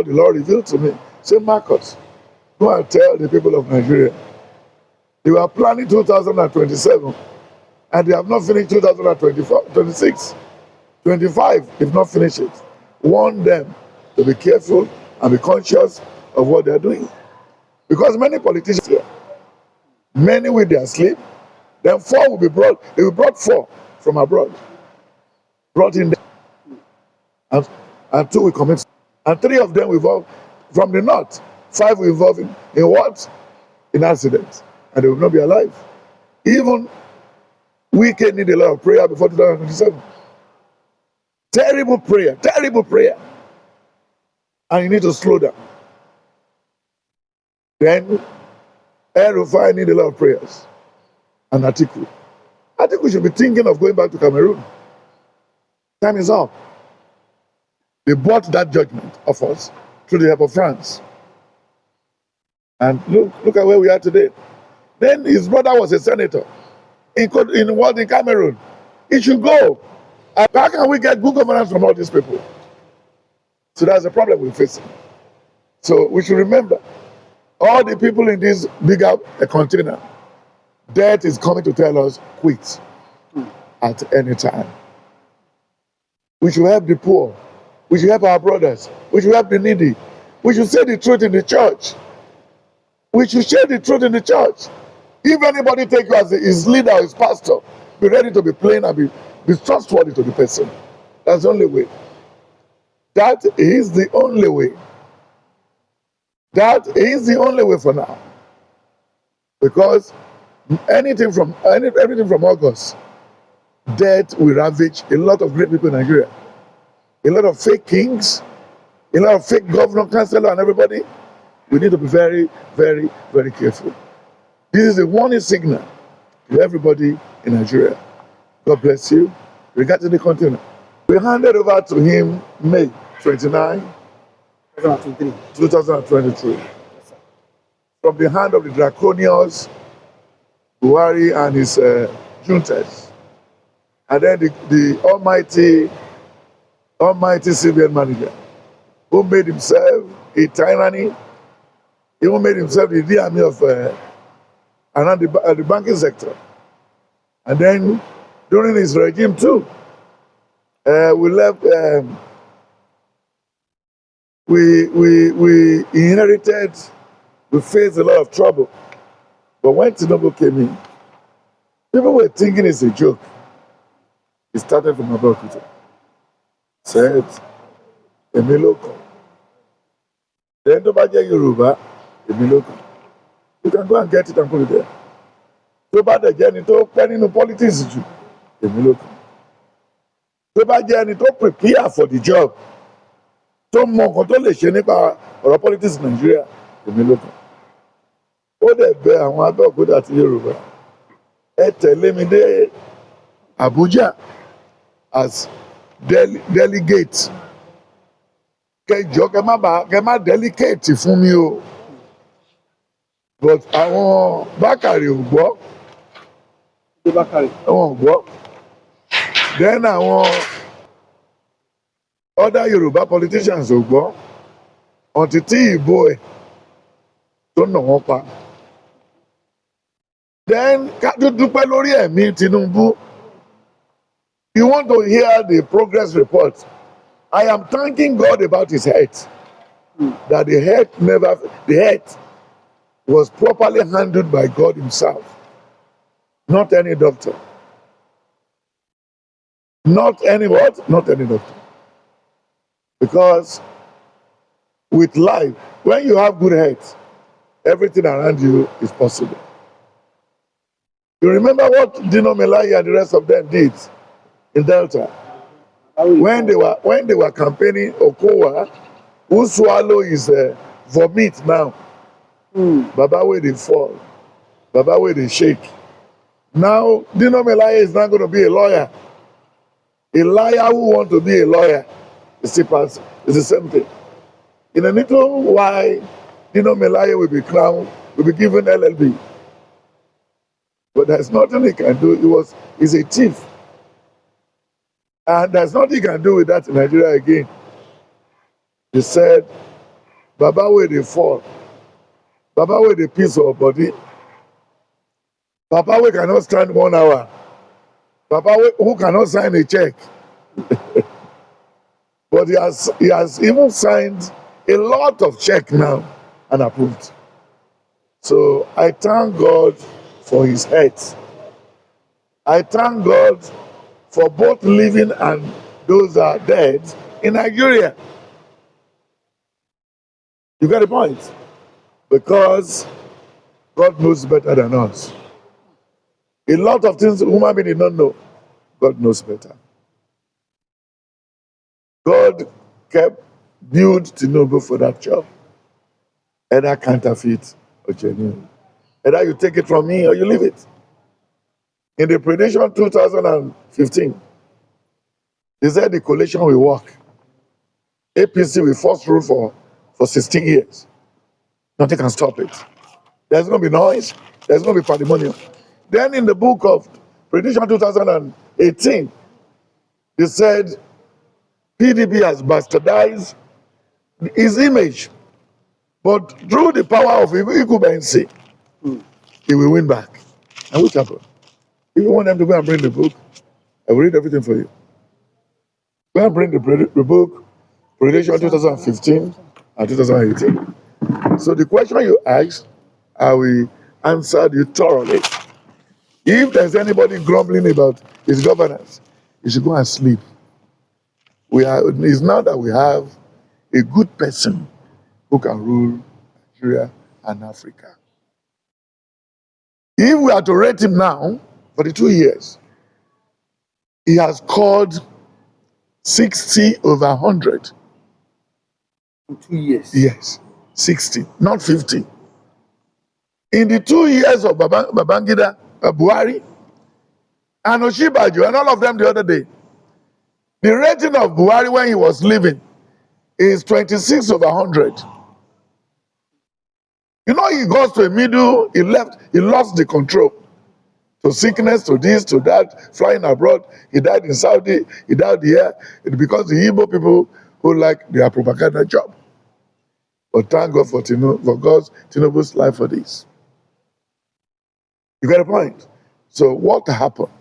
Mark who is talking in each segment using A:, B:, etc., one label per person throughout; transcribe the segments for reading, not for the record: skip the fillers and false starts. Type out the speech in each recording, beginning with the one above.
A: The Lord revealed to me, say, Marcus, go and tell the people of Nigeria. They were planning 2027, and they have not finished 2024, 26, 25. They've not finished it. Warn them to be careful and be conscious of what they're doing. Because many politicians here, many with their sleep, then 4 will be brought. They will brought 4 from abroad, brought in there, and 2 will commit, and 3 of them will involve from the north. 5 will involve in what? In accidents, and they will not be alive. Even Wike need a lot of prayer before 2027. Terrible prayer, terrible prayer, and you need to slow down. Then Erufai need a lot of prayers, and Atiku should be thinking of going back to Cameroon. Time is up. They bought that judgment of us through the help of France. And look at where we are today. Then his brother was a senator in Cameroon. He should go. And how can we get good governance from all these people? So that's the problem we're facing. So we should remember, all the people in this bigger container, death is coming to tell us, quit at any time. We should help the poor. We should help our brothers. We should help the needy. We should say the truth in the church. We should share the truth in the church. If anybody take you as his leader or his pastor, be ready to be plain and be trustworthy to the person. That's the only way. That is the only way. That is the only way for now. Because everything from August, death will ravage a lot of great people in Nigeria. A lot of fake kings, a lot of fake governor, councillor, and everybody. We need to be very, very, very careful. This is a warning signal to everybody in Nigeria. God bless you. Regarding the continent, we handed over to him May 29, 2023. From the hand of the draconians, Buhari and his juntas. And then the almighty civilian manager, who made himself a tyranny, even made himself the army of around the banking sector. And then during his regime too, we left. We inherited. We faced a lot of trouble. But when Tinubu came in, people were thinking it's a joke. He started from Abeokuta. Said, Emiloko. Then to Baja Yoruba, Emiloko. You can go and get it and put it there. To Baja Jenny to penny no politics, Emiloko. To Baja Jenny to prepare for the job. To more control the Shenipa or politics in Nigeria, Emiloko. Ó dẹ̀ bẹ àwọn Abẹ́òkúta àti Yorùbá, ẹ tẹ̀lé mi dé Abuja as delegate. Kẹjọ kẹ má delegate fún mi o. But àwọn Bákàrè ò gbọ́. Àwọn ò gbọ́. Then àwọn other Yorùbá politicians ò gbọ́. Until tí ìbò ẹ̀ tó nà wọ́n pa. Then ká dúpẹ́ lórí ẹ̀mí Tinubu. You want to hear the progress report? I am thanking God about his health. That the health was properly handled by God himself. Not any doctor. Not any what? Not any doctor. Because with life, when you have good health, everything around you is possible. You remember what Dino Melaye and the rest of them did in Delta? When they were campaigning Okowa, who swallow his vomit now. Baba where they fall, Baba where they shake. Now Dino Melaye is not going to be a lawyer. A liar who wants to be a lawyer is the same thing. In a little while, Dino Melaye will be crowned, will be given LLB. But there's nothing he can do. He's a thief. And there's nothing he can do with that in Nigeria again. He said, Baba where they fall. Baba where they piece of body. Baba where cannot stand 1 hour. Baba who cannot sign a check. But he has even signed a lot of check now and approved. So I thank God for his health. I thank God for both living and those that are dead in Nigeria. You get the point? Because God knows better than us. A lot of things human beings did not know, God knows better. God kept build Tinubu for that job. Either counterfeit or genuine. Either you take it from me or you leave it. In the prediction 2015, they said the coalition will work. APC will first rule for 16 years. Nothing can stop it. There's going to be noise. There's going to be pandemonium. Then in the book of prediction 2018, they said PDP has bastardized his image. But through the power of incumbency, he will win back. And which happened? If you want them to go and bring the book, I will read everything for you. Go and bring the book, Prediction 2015 and 2018. So the question you asked, I will answer you thoroughly. If there's anybody grumbling about his governance, he should go and sleep. It's now that we have a good person who can rule Nigeria and Africa. If we are to rate him now, for the 2 years, he has scored 60 over 100.
B: In 2 years?
A: Yes, 60, not 50. In the 2 years of Babangida, Buhari, and Oshibajo, and all of them the other day, the rating of Buhari when he was living is 26 over 100. You know, he goes to a middle, he lost the control. To sickness, to this, to that, flying abroad. He died in Saudi, he died here. It's because the Igbo people who like their propaganda job. But thank God for Tinubu's life for this. You get a point? So what happened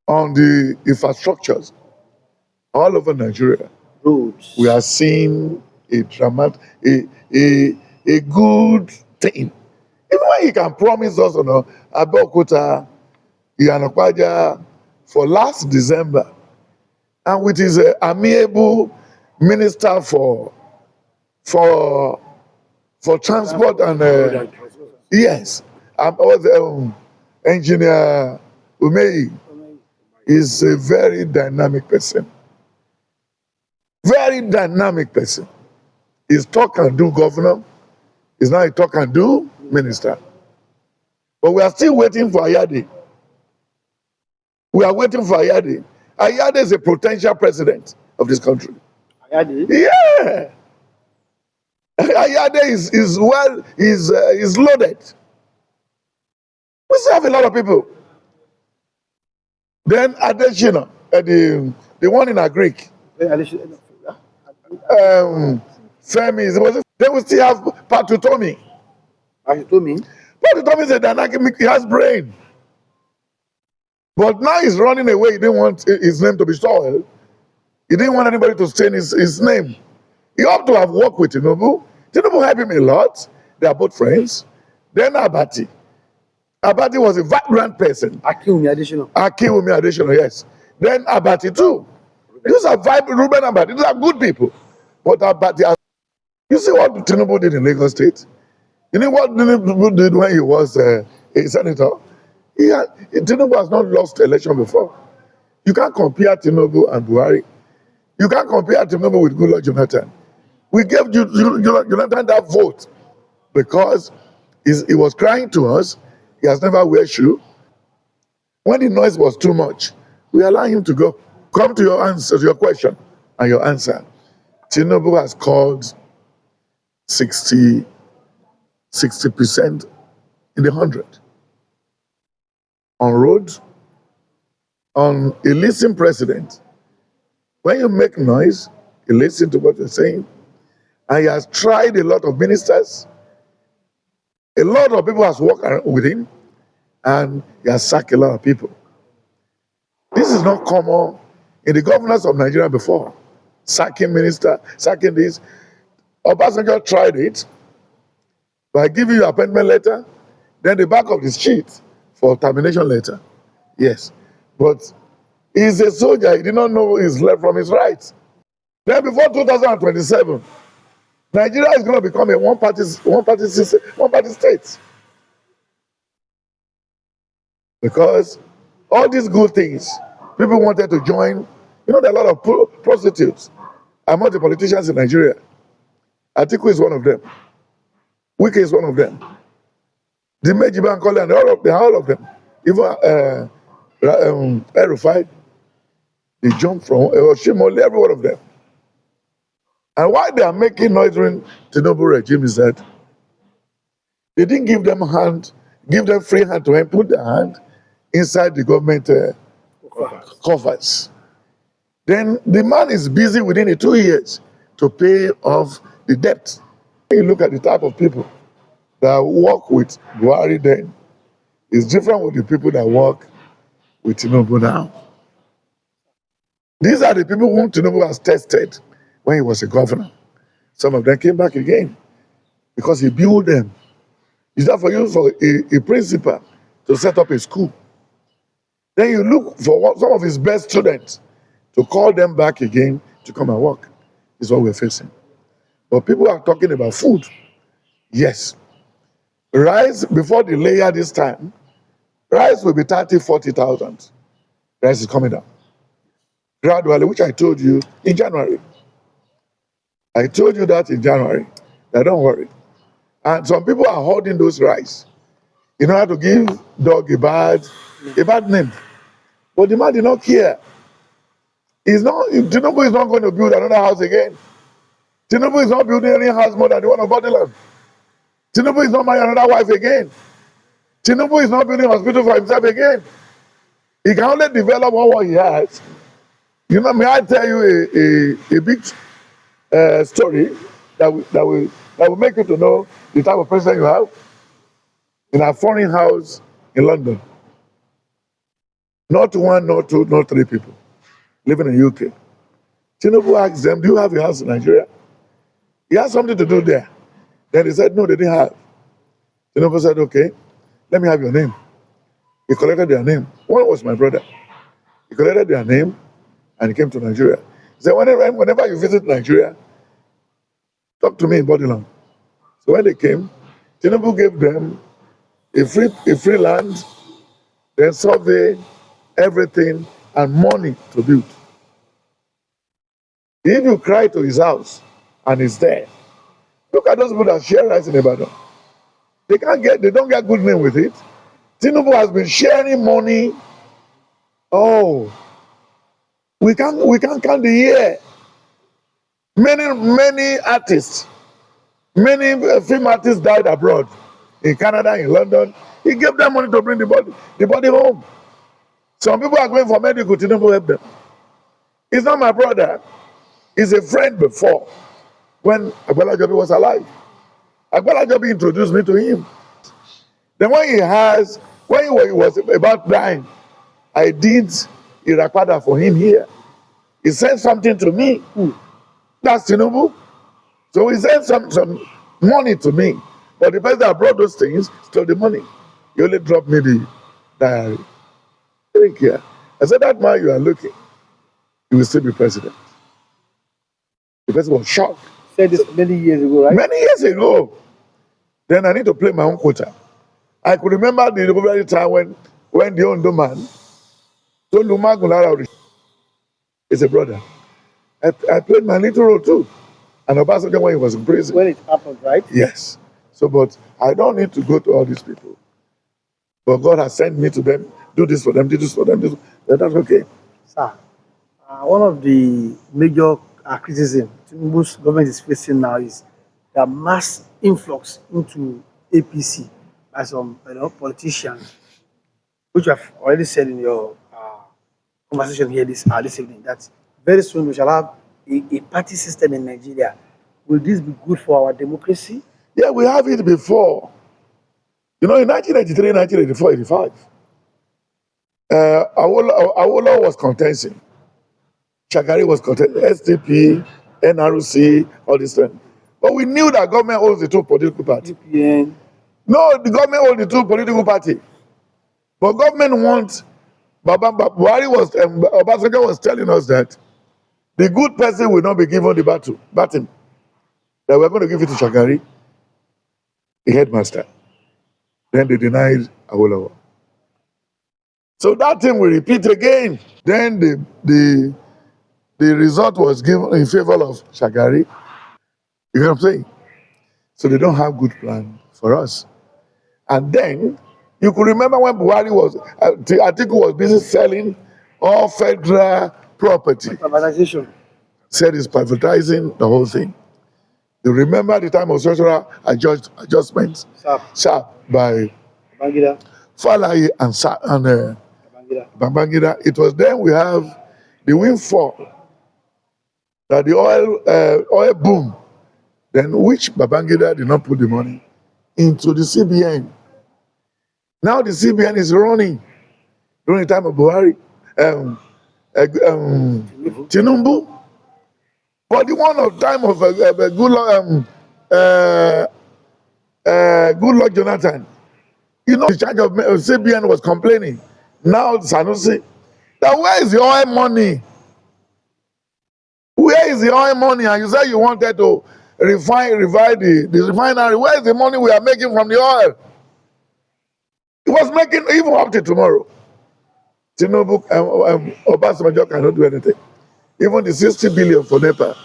A: on the infrastructures all over Nigeria?
B: Roads.
A: We are seeing a dramatic, a good thing. Even when he can promise us, Abeokuta, Iyanakwaja, for last December, and with his amiable minister for transport and yes, engineer Umei is a very dynamic person. Very dynamic person. He's talk and do governor. He's now a talk and do minister. But we are still waiting for Ayade. We are waiting for Ayade. Ayade is a potential president of this country.
B: Ayade?
A: Yeah. Ayade is loaded. We still have a lot of people. Then Adeshina, the one in Agric. Femi, then we still have Patutomi. Patutomi is a dynamic, he has brain. But now he's running away. He didn't want his name to be soiled. He didn't want anybody to stain his name. He ought to have worked with Tinubu. Tinubu helped him a lot. They are both friends. Then Abati. Abati was a vibrant person.
B: Akinwumi
A: Adesina, yes. Then Abati too. These are vibrant, Ruben Abati. These are good people. But Abati, you see what Tinubu did in Lagos State? You know what Tinubu did when he was a senator? Tinubu has not lost election before. You can't compare Tinubu and Buhari. You can't compare Tinubu with Goodluck Jonathan. We gave Jonathan that vote because he was crying to us. He has never wear shoe. When the noise was too much, we allow him to go. Come to your answer, to your question and your answer. Tinubu has called 60% in the 100. On road, on a listening president. When you make noise, he listens to what you're saying. And he has tried a lot of ministers. A lot of people has worked with him, and he has sacked a lot of people. This is not common in the governors of Nigeria before. Sacking minister, sacking this. Obasanjo tried it by giving you appointment letter, then the back of the sheet for termination letter. Yes. But he's a soldier, he did not know his left from his right. Then before 2027, Nigeria is going to become a one-party state. Because all these good things, people wanted to join. You know, there are a lot of prostitutes among the politicians in Nigeria. Atiku is one of them. Wike is one of them. The Mejiba and Kole, and all of them. Even El-Rufai, they jump from Shimoli, every one of them. And why they are making noise during Tinubu regime is that they didn't give them free hand to put their hand inside the government coffers. Then the man is busy within the 2 years to pay off the debt. When you look at the type of people that work with Buhari then, it's different with the people that work with Tinubu now. These are the people whom Tinubu has tested when he was a governor. Some of them came back again because he built them. It's not for you, for a principal to set up a school. Then you look for some of his best students to call them back again to come and work. Is what we're facing. But people are talking about food. Yes. Rice, before the layer this time, rice will be 30,000, 40,000. Rice is coming down. Gradually, which I told you in January. I told you that in January. Now don't worry. And some people are holding those rice. You know how to give dog a bad name. But the man did not care. Tinubu is not going to build another house again. Tinubu is not building any house more than the one of Bodyland. Tinubu is not marrying another wife again. Tinubu is not building a hospital for himself again. He can only develop what he has. You know, may I tell you a big story that will make you to know the type of president you have in a foreign house in London. Not one, not two, not three people living in UK. Tinubu asked them, do you have a house in Nigeria? He had something to do there. Then they said, no, they didn't have. Tinubu said, okay, let me have your name. He collected their name. One was my brother. He collected their name and he came to Nigeria. He said, whenever you visit Nigeria, talk to me in Bodyland. So when they came, Tinubu gave them a free land, then survey, everything, and money to build. If you cry to his house and he's there, look at those people that share rice in Ibadan. They don't get good name with it. Tinubu has been sharing money. Oh, we can't count the year. Many artists, many film artists died abroad, in Canada, in London. He gave them money to bring the body home. Some people are going for medical. Tinubu help them. He's not my brother. He's a friend before, when Agbala Jobi was alive. Agbala Jobi introduced me to him. Then when he was about dying, I did Irapada for him here. He sent something to me. That's Tinubu. So he sent some money to me. But the person that brought those things stole the money. He only dropped me the diary. I didn't care. I said, that man you are looking, he will still be president. The person was shocked.
B: Said this many years ago, right?
A: Many years ago. Then I need to play my own quota. I could remember the very time when the Ondo man told Luma Gulara is a brother. I played my little role too. And Obasanjo when he was in prison.
B: When it happened, right?
A: Yes. So, but I don't need to go to all these people. But God has sent me to them, do this for them, do this for them, that's okay.
B: Sir, one of the major criticism Tinubu's government is facing now is the mass influx into APC by some politicians, which you have already said in your conversation here this evening, that very soon we shall have a party system in Nigeria Will this be good for our democracy?
A: Yeah, we have it before. You know, in 1983, 1984, 85, Awolowo was contesting. Shagari was contesting. SDP, NRC, all this thing. But we knew that government owns the two political parties.
B: UPN.
A: No, the government owns the two political parties. But government wants, Buhari was, Obasanjo was telling us that the good person will not be given the baton. That we're going to give it to Shagari, the headmaster. Then they denied Awolowo. So that thing will repeat again. Then the result was given in favor of Shagari. You know what I'm saying? So they don't have good plan for us. And then you could remember when Buhari was, Atiku was busy selling all federal property.
B: Privatization.
A: Said he's privatizing the whole thing. You remember the time of structural adjustments? Sharp by
B: Babangida.
A: Falaye and Babangida. It was then we have the windfall, that the oil boom, then which Babangida did not put the money into the CBN. Now the CBN is running during the time of Buhari, Tinubu. But the one of time of Goodluck Jonathan, you know, the charge of CBN was complaining. Now Sanusi, that where is the oil money? Where is the oil money? And you said you wanted to revive the refinery. Where is the money we are making from the oil? It was making even up to tomorrow. Tinubu, Obasanjo cannot do anything. Even the 60 billion for NEPA,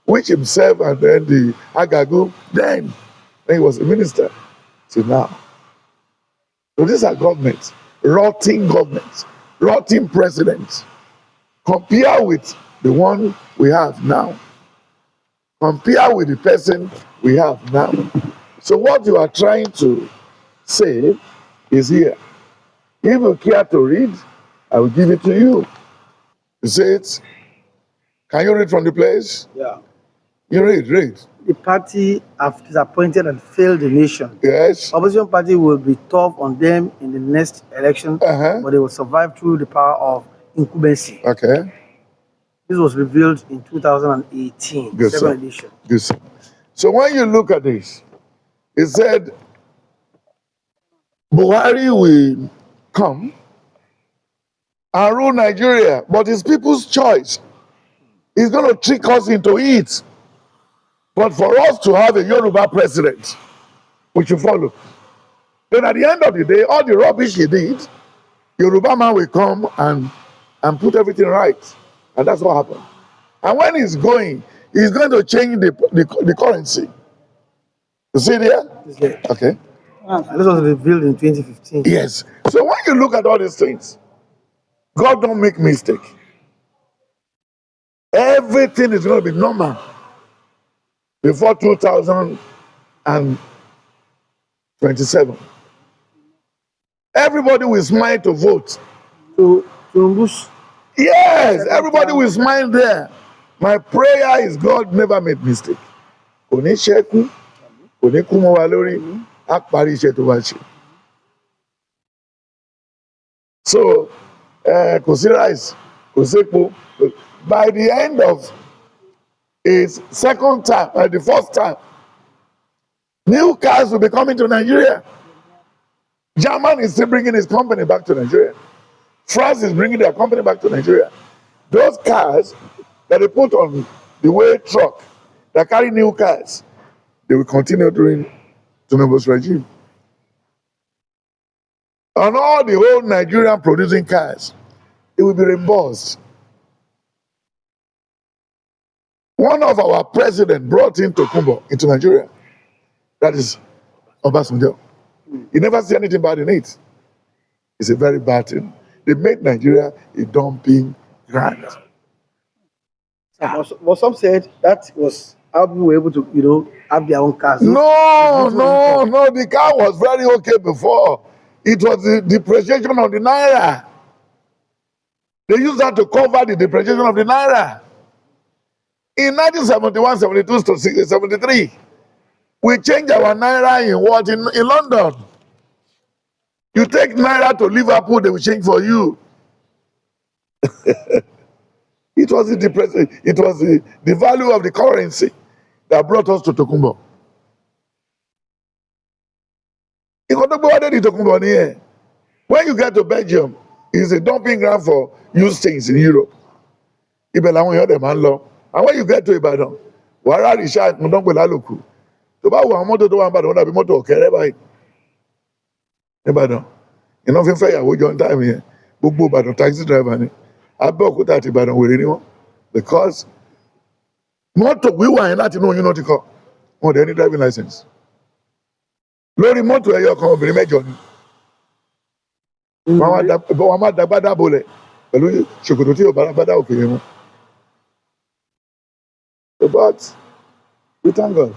A: which himself and then the Agagu, then he was a minister, till now. So these are governments, rotting presidents. Compare with the one we have now. Compare with the person we have now. So what you are trying to say is here. If you care to read, I will give it to you. You say it. Can you read from the place?
B: Yeah.
A: You read.
B: The party have disappointed and failed the nation.
A: Yes.
B: Opposition party will be tough on them in the next election, but they will survive through the power of incumbency.
A: Okay.
B: This was revealed in 2018,
A: Good,
B: second edition.
A: Good. So when you look at this, it said Buhari will come and rule Nigeria, but it's people's choice. He's going to trick us into it. But for us to have a Yoruba president, we should follow. Then at the end of the day, all the rubbish he did, Yoruba man will come and put everything right. And that's what happened. And when he's going to change the currency. You see there? Okay.
B: And this was revealed in 2015.
A: Yes. So when you look at all these things, God don't make mistake. Everything is going to be normal before 2027. Everybody will smile to vote.
B: To Bush.
A: Yes, everybody will smile there. My prayer is God never made mistake. Kò ní ṣẹ́kù, kò ní kú mọ́ wa lórí, á parí iṣẹ́ tó bá ṣe. So, kò sí rice, kò sí epo. By the end of his second time, the first time, new cars will be coming to Nigeria. German is still bringing his company back to Nigeria. France is bringing their company back to Nigeria. Those cars that they put on the way truck that carry new cars, they will continue during Tinubu's regime. On all the whole Nigerian producing cars, it will be reimbursed. One of our president brought in Tokumbo into Nigeria. That is Obasanjo. He never see anything bad in it. It's a very bad thing. They made Nigeria a dumping ground.
B: But some said that was how people were able to, have their own cars.
A: No. The car was very okay before. It was the depreciation of the naira. They used that to cover the depreciation of the naira. In 1971, 72 to 73, we changed our naira in what? In London. You take naira to Liverpool, they will change for you. It was the value of the currency that brought us to Tokumbo. When you get to Belgium, it's a dumping ground for used things in Europe. And when you get to Ibadan, wàrà rìṣà ìpíndọ́gbè lálòkù. Tó bá wo àwọn mọ́tò tó wà ní Ìbàdàn, wọ́n dàbí mọ́tò ọ̀kẹ́rẹ́ báyìí. Ìbàdàn, iná fífẹ́ ìyàwó jọ ń táìmù yẹn. Gbogbo Ìbàdàn taxi driver ni. Abẹ́òkúta àti Ìbàdàn wèrè ni wọ́n. Because mọ́tò wíwà yẹn láti inú oyún náà ti kọ́. Wọn ò dẹ̀ ní driving license. Lórí mọ́tò ẹyọ kan obìnrin mẹ́jọ ni. Wọ́n máa dàgbádá bolẹ̀ pẹ̀lú ṣòkòtò tí yóò bá bá òkè yẹn mú. But we thank God.